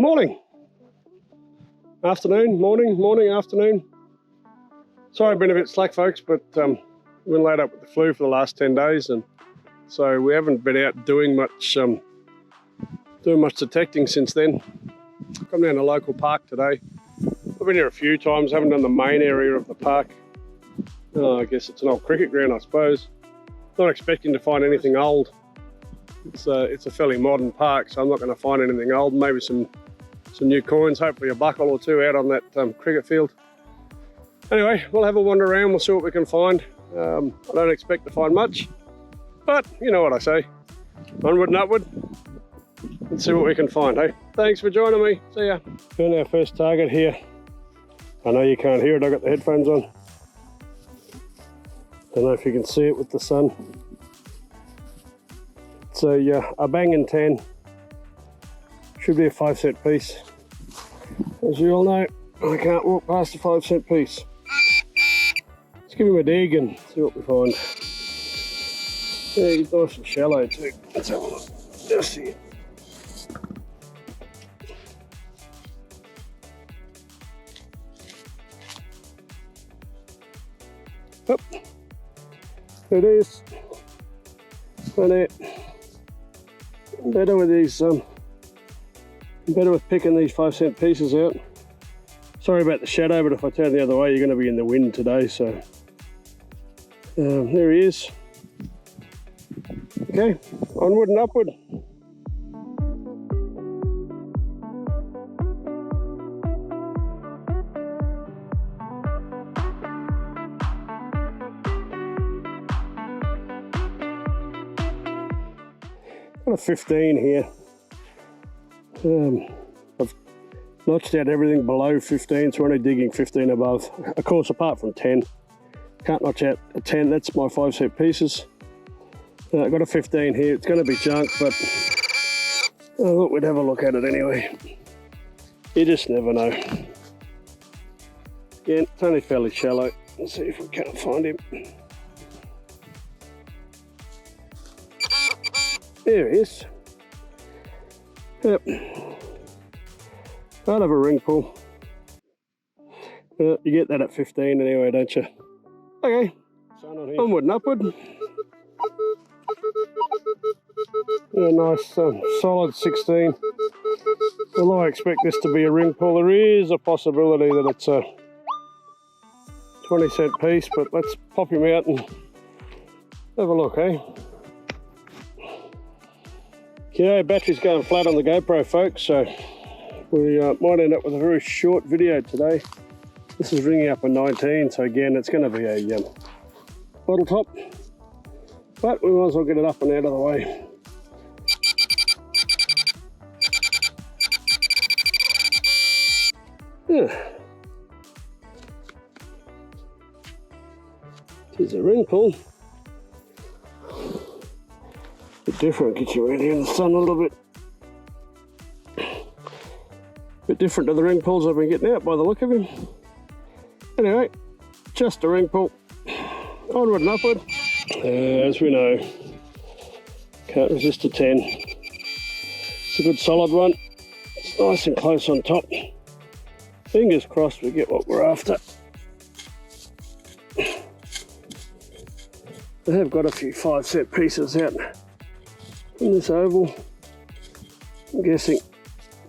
Morning. Afternoon, morning, afternoon. Sorry I've been a bit slack, folks, but we've been laid up with the flu for the last 10 days, and so we haven't been out doing much detecting since then. Come down to a local park today. I've been here a few times, haven't done the main area of the park. I guess it's an old cricket ground, I suppose. Not expecting to find anything old. It's a fairly modern park, so I'm not going to find anything old. Maybe some new coins, hopefully a buckle or two out on that cricket field. Anyway, we'll have a wander around, we'll see what we can find. I don't expect to find much, but you know what I say. Onward and upward. Let's see what we can find, hey? Thanks for joining me. See ya. Found our first target here. I know you can't hear it, I've got the headphones on. Don't know if you can see it with the sun. It's a banging 10. Should be a 5-cent piece. As you all know, I can't walk past a 5-cent piece. Let's give him a dig and see what we find. Yeah, he's nice and shallow too. Let's have a look. Just here. Up. There it is. Right there. Better with these, better with picking these 5-cent pieces out. Sorry about the shadow, but if I turn the other way, you're going to be in the wind today. So there he is. Okay, onward and upward. Got a 15 here. I've notched out everything below 15, so we're only digging 15 above. Of course, apart from 10. Can't notch out a 10, that's my 5-cent pieces. I've got a 15 here, it's going to be junk, but I thought we'd have a look at it anyway. You just never know. Again, it's only fairly shallow. Let's see if we can't find him. There he is. Yep. I'll have a ring pull. You get that at 15 anyway, don't you? Okay, onward and upward. Yeah, nice solid 16. Although I expect this to be a ring pull, there is a possibility that it's a 20-cent piece, but let's pop him out and have a look, eh? Okay, battery's going flat on the GoPro, folks, so we might end up with a very short video today. This is ringing up a 19, so again, it's going to be a bottle top, but we might as well get it up and out of the way. Yeah. Here's a ring pull. Bit different, get you ready in the sun a little bit. Bit different to the ring pulls I've been getting out by the look of him. Anyway, just a ring pull. Onward and upward. As we know, can't resist a 10. It's a good solid one. It's nice and close on top. Fingers crossed we get what we're after. I have got a few 5-cent pieces out in this oval. I'm guessing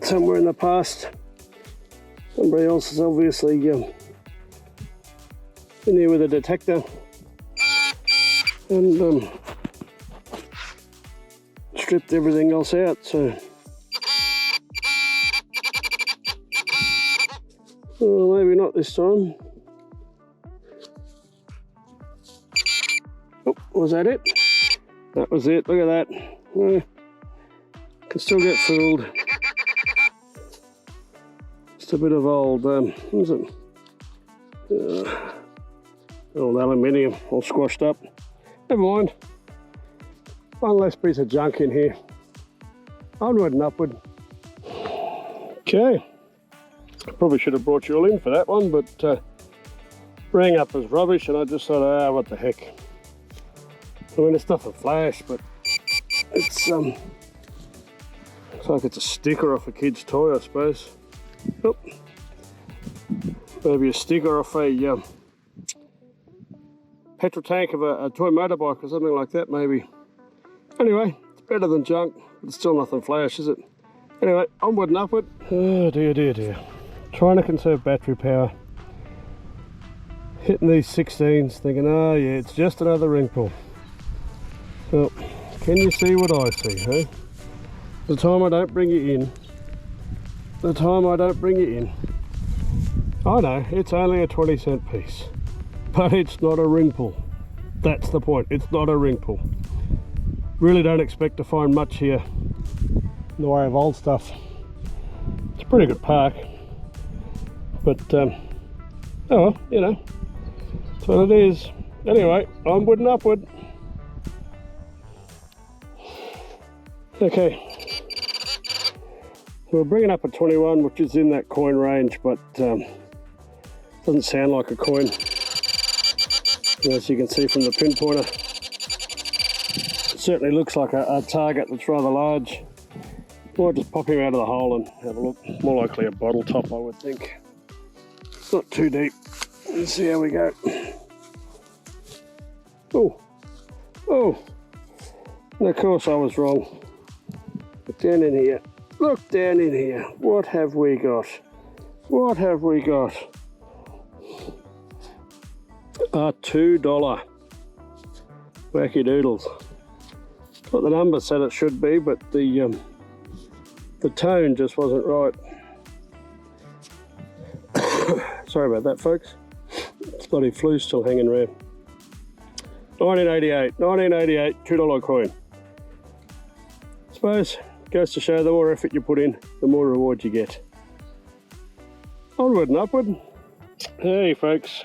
somewhere in the past somebody else has obviously been here with a detector and stripped everything else out, so well, maybe not this time. Oh, was that it? That was it, look at that. Can still get fooled. Just a bit of old, what is it? Old aluminium, all squashed up. Never mind. One less piece of junk in here. Onward and upward. Okay. I probably should have brought you all in for that one, but rang up as rubbish and I just thought, what the heck. I mean, it's nothing flash, but it's Looks like it's a sticker off a kid's toy, I suppose. Oh. Maybe a sticker off a petrol tank of a toy motorbike or something like that, maybe. Anyway, it's better than junk, but it's still nothing flash, is it? Anyway, onward and upward. Oh dear, dear, dear. Trying to conserve battery power. Hitting these 16s, thinking, oh yeah, it's just another ring pull. Well, can you see what I see, hey? The time I don't bring you in. The time I don't bring you in. I know, it's only a 20-cent piece. But it's not a ring pull. That's the point, it's not a ring pull. Really don't expect to find much here in the way of old stuff. It's a pretty good park. But, oh well, you know, that's what it is. Anyway, onward and upward. Okay. We're bringing up a 21, which is in that coin range, but doesn't sound like a coin. As you can see from the pinpointer, it certainly looks like a target that's rather large. Might just pop him out of the hole and have a look. More likely a bottle top, I would think. It's not too deep. Let's see how we go. Oh, oh, and of course I was wrong. Look down in here. Look down in here. What have we got? What have we got? A $2 wacky doodles. What the number said it should be, but the tone just wasn't right. Sorry about that, folks. Bloody flu's still hanging around. 1988, $2 coin. Suppose goes to show the more effort you put in, the more reward you get. Onward and upward. Hey, folks.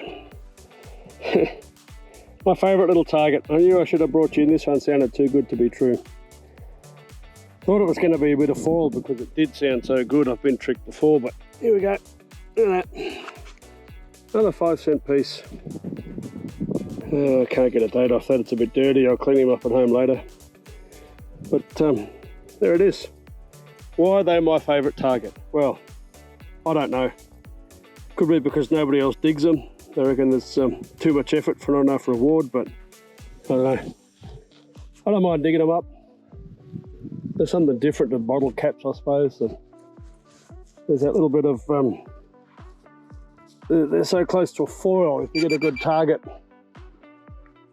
My favourite little target. I knew I should have brought you in. This one sounded too good to be true. Thought it was going to be a bit of foil because it did sound so good. I've been tricked before, but here we go. Look at that. Another 5-cent piece. I can't get a date off that. It's a bit dirty. I'll clean him up at home later. But there it is. Why are they my favourite target? Well, I don't know. Could be because nobody else digs them. I reckon there's too much effort for not enough reward, but I don't know. I don't mind digging them up. There's something different to bottle caps, I suppose. There's that little bit of, they're so close to a foil. If you get a good target,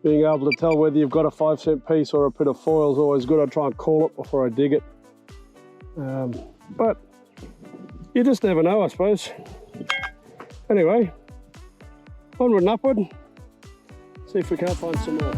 being able to tell whether you've got a 5-cent piece or a bit of foil is always good. I try and call it before I dig it. But you just never know, I suppose. Anyway, onward and upward. See if we can't find some more.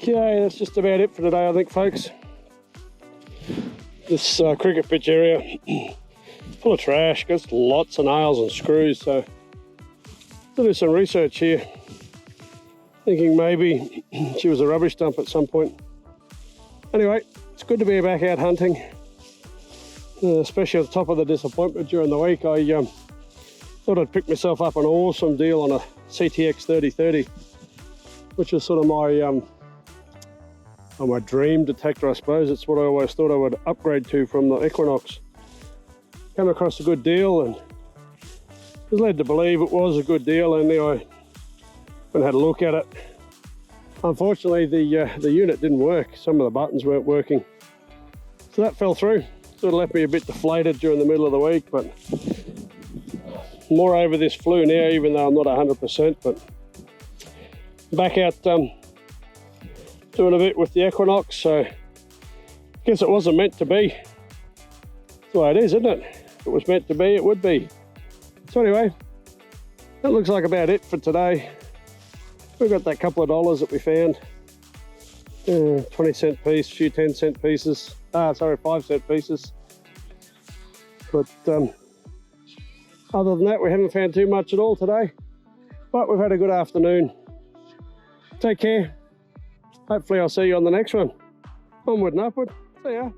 Okay, that's just about it for today, I think, folks. This cricket pitch area, full of trash, got lots of nails and screws, so I'll do some research here. Thinking maybe she was a rubbish dump at some point. Anyway, it's good to be back out hunting, especially at the top of the disappointment during the week. I thought I'd pick myself up an awesome deal on a CTX 3030, which is sort of my dream detector, I suppose. It's what I always thought I would upgrade to from the Equinox. Came across a good deal and was led to believe it was a good deal, and then I went and had a look at it. Unfortunately, the unit didn't work. Some of the buttons weren't working. So that fell through. Sort of left me a bit deflated during the middle of the week, but more over this flu now, even though I'm not 100%, but back out doing a bit with the Equinox, so I guess it wasn't meant to be. That's the way it is, isn't it? If it was meant to be, it would be. So anyway, that looks like about it for today. We've got that couple of dollars that we found. 20-cent piece, a few 10-cent pieces. 5-cent pieces. But other than that, we haven't found too much at all today. But we've had a good afternoon. Take care. Hopefully I'll see you on the next one. Onward and upward. See ya.